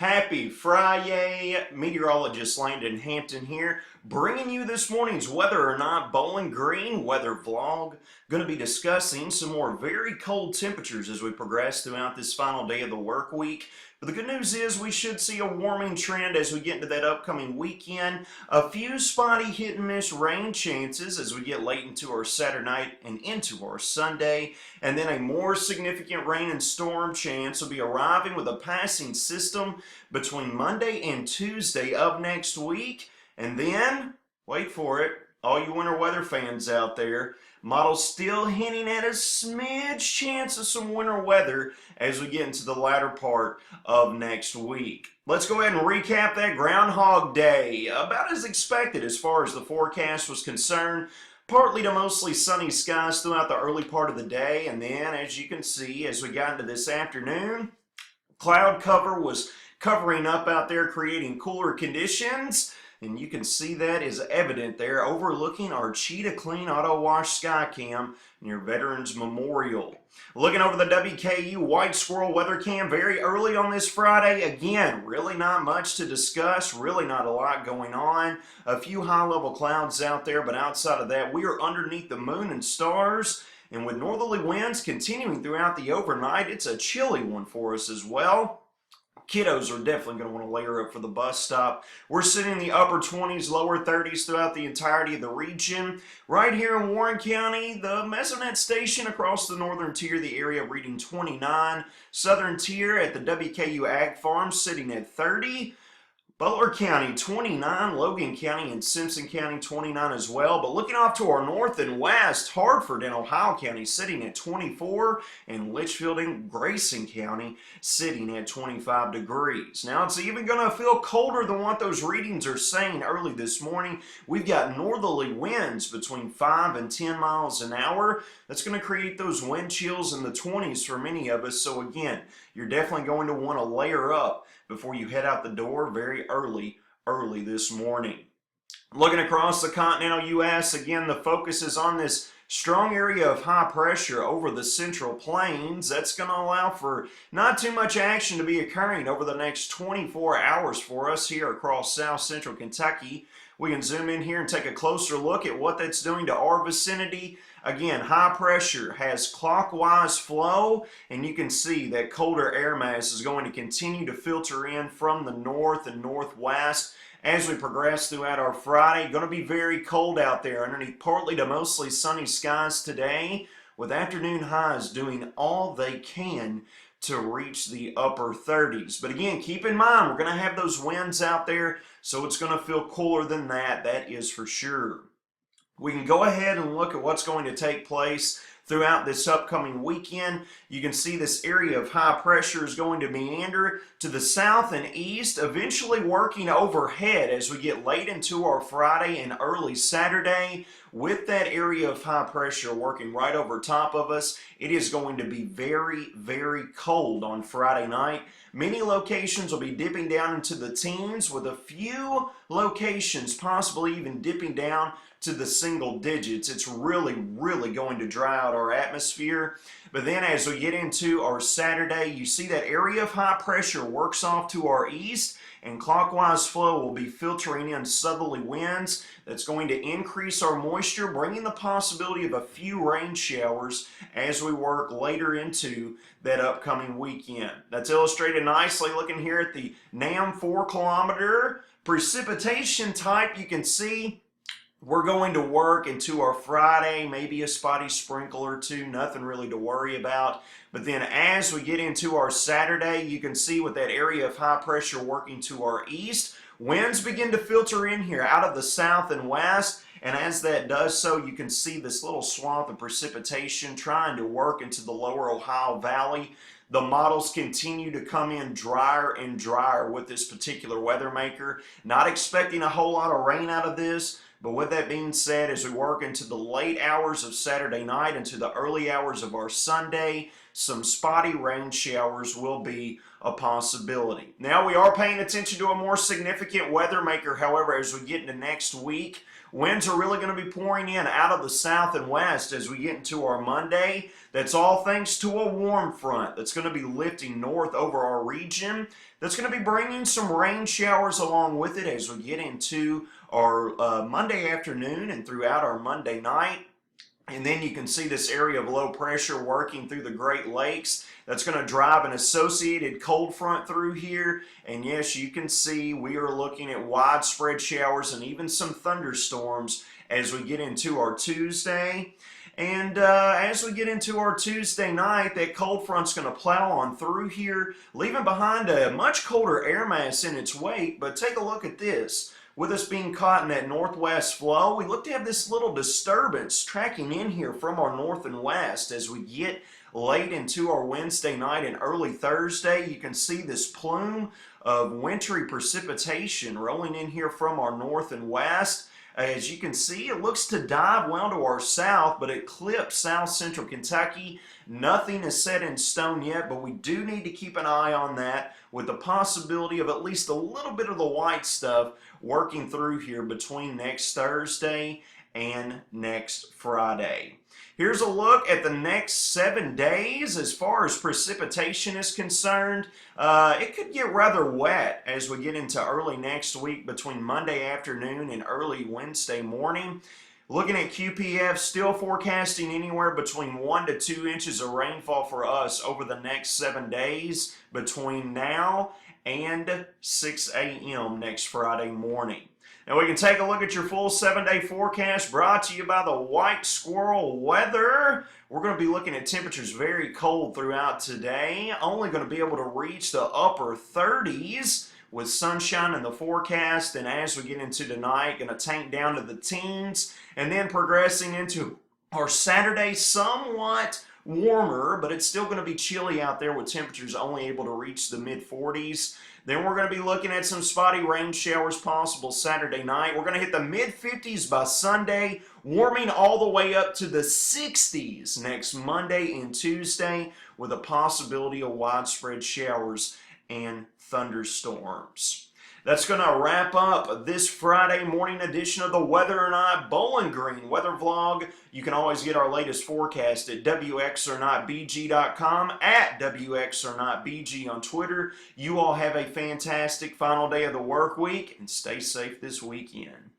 Happy Friday, meteorologist Landon Hampton here, bringing you this morning's Whether or Not Bowling Green weather vlog. Going to be discussing some more very cold temperatures as we progress throughout this final day of the work week. But the good news is we should see a warming trend as we get into that upcoming weekend. A few spotty hit and miss rain chances as we get late into our Saturday night and into our Sunday. And then a more significant rain and storm chance will be arriving with a passing system between Monday and Tuesday of next week. And then, wait for it, all you winter weather fans out there, models still hinting at a smidge chance of some winter weather as we get into the latter part of next week. Let's go ahead and recap that Groundhog Day. About as expected as far as the forecast was concerned. Partly to mostly sunny skies throughout the early part of the day, and then as you can see as we got into this afternoon, cloud cover was covering up out there, creating cooler conditions. And you can see that is evident there overlooking our Cheetah Clean Auto Wash Skycam near Veterans Memorial. Looking over the WKU White Squirrel weather cam very early on this Friday. Again, really not much to discuss, really not a lot going on. A few high-level clouds out there, but outside of that, we are underneath the moon and stars. And with northerly winds continuing throughout the overnight, it's a chilly one for us as well. Kiddos are definitely going to want to layer up for the bus stop. We're sitting in the upper 20s, lower 30s throughout the entirety of the region. Right here in Warren County, the Mesonet station across the northern tier of the area reading 29. Southern tier at the WKU Ag Farm sitting at 30. Butler County 29, Logan County and Simpson County 29 as well. But looking off to our north and west, Hartford and Ohio County sitting at 24, and Litchfield and Grayson County sitting at 25 degrees. Now it's even going to feel colder than what those readings are saying early this morning. We've got northerly winds between 5 and 10 miles an hour. That's going to create those wind chills in the 20s for many of us. So again, you're definitely going to want to layer up before you head out the door very early this morning. Looking across the continental U.S., again, the focus is on this strong area of high pressure over the central plains. That's going to allow for not too much action to be occurring over the next 24 hours for us here across south central Kentucky. We can zoom in here and take a closer look at what that's doing to our vicinity. Again, high pressure has clockwise flow, and you can see that colder air mass is going to continue to filter in from the north and northwest as we progress throughout our Friday. Going to be very cold out there underneath partly to mostly sunny skies today, with afternoon highs doing all they can to reach the upper 30s. But again, keep in mind, we're going to have those winds out there, so it's going to feel cooler than that is for sure. We can go ahead and look at what's going to take place throughout this upcoming weekend. You can see this area of high pressure is going to meander to the south and east, eventually working overhead as we get late into our Friday and early Saturday. With that area of high pressure working right over top of us, it is going to be very, very cold on Friday night. Many locations will be dipping down into the teens, with a few locations possibly even dipping down to the single digits. It's really going to dry out our atmosphere. But then as we get into our Saturday, you see that area of high pressure works off to our east, and clockwise flow will be filtering in southerly winds. That's going to increase our moisture, bringing the possibility of a few rain showers as we work later into that upcoming weekend. That's illustrated nicely looking here at the NAM 4-kilometer precipitation type. You can see we're going to work into our Friday, maybe a spotty sprinkle or two, nothing really to worry about. But then as we get into our Saturday, you can see with that area of high pressure working to our east, winds begin to filter in here out of the south and west. And as that does so, you can see this little swath of precipitation trying to work into the lower Ohio Valley. The models continue to come in drier and drier with this particular weather maker. Not expecting a whole lot of rain out of this. But with that being said, as we work into the late hours of Saturday night, into the early hours of our Sunday, some spotty rain showers will be a possibility. Now we are paying attention to a more significant weather maker, however, as we get into next week. Winds are really going to be pouring in out of the south and west as we get into our Monday. That's all thanks to a warm front that's going to be lifting north over our region. That's going to be bringing some rain showers along with it as we get into our Monday afternoon and throughout our Monday night. And then you can see this area of low pressure working through the Great Lakes. That's going to drive an associated cold front through here. And yes, you can see we are looking at widespread showers and even some thunderstorms as we get into our Tuesday. And as we get into our Tuesday night, that cold front's going to plow on through here, leaving behind a much colder air mass in its wake. But take a look at this. With us being caught in that northwest flow, we look to have this little disturbance tracking in here from our north and west as we get late into our Wednesday night and early Thursday. You can see this plume of wintry precipitation rolling in here from our north and west. As you can see, it looks to dive well to our south, but it clips south central Kentucky. Nothing is set in stone yet, but we do need to keep an eye on that with the possibility of at least a little bit of the white stuff working through here between next Thursday and next Friday. Here's a look at the next 7 days as far as precipitation is concerned. It could get rather wet as we get into early next week between Monday afternoon and early Wednesday morning. Looking at QPF, still forecasting anywhere between 1 to 2 inches of rainfall for us over the next 7 days between now and 6 a.m. next Friday morning. Now we can take a look at your full 7-day forecast brought to you by the White Squirrel Weather. We're going to be looking at temperatures very cold throughout today. Only going to be able to reach the upper 30s with sunshine in the forecast. And as we get into tonight, going to tank down to the teens. And then progressing into our Saturday, somewhat warmer, but it's still going to be chilly out there with temperatures only able to reach the mid-40s. Then we're going to be looking at some spotty rain showers possible Saturday night. We're going to hit the mid-50s by Sunday, warming all the way up to the 60s next Monday and Tuesday with a possibility of widespread showers and thunderstorms. That's going to wrap up this Friday morning edition of the Whether or Not Bowling Green weather vlog. You can always get our latest forecast at wxornotbg.com, at wxornotbg on Twitter. You all have a fantastic final day of the work week and stay safe this weekend.